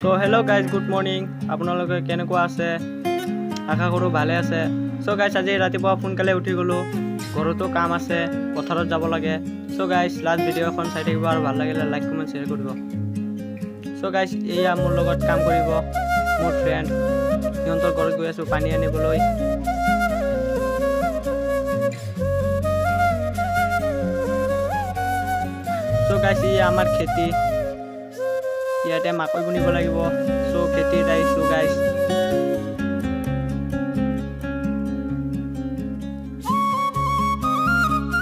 So hello guys, good morning. আপোনালোকে কেনেকুৱা আছে? আশা কৰো ভালে আছে। So guys, আজি ৰাতিপুৱা সোনকালে উঠি গলো। ঘৰতো কাম আছে, পথাৰত যাব লাগে। So guys, লাষ্ট ভিডিঅ'খন চাই থাকিব আৰু ভাল লাগিলে লাইক কমেন্ট শেয়াৰ কৰিব। So guys, এয়া মোৰ লগত কাম কৰিব মোৰ ফ্ৰেন্ড। সিহঁতৰ ঘৰত গৈ আছো পানী আনিবলৈ। So guys, এয়া আমাৰ খেতি। ইয়াতে মাকৈ বুনিব লাগিব। সো খেতি দাইছো গাইস।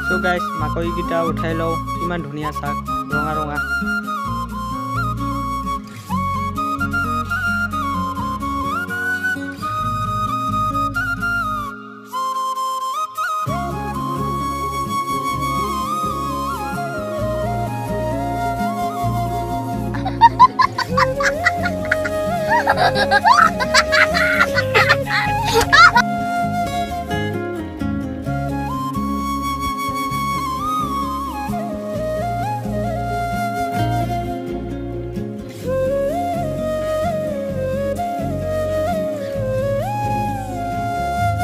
সো গাইস মাকৈ গিটা উঠাই লও। কিমান ধুনিয়া শাক, ৰঙা ৰঙা।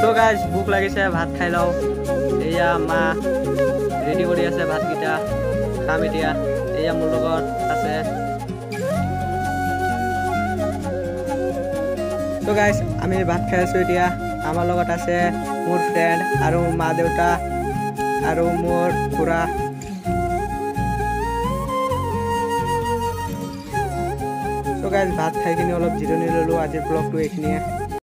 So guys, ভুক লাগিছে ভাত খাই লও। এয়া মা ৰেডি কৰি আছে ভাত গিটা খাম এতিয়া। এয়া মোৰ লগত আছে। So guys, আমি ভাত খাই আছো এতিয়া। আমাৰ লগত আছে মোৰ ফ্ৰেন্ড আৰু মা দেউতা আৰু মোৰ খুৰা। So guys, ভাত খাই কিনে অলপ জিৰণি ললো। আজিৰ ব্লগটো এইখিনিয়ে।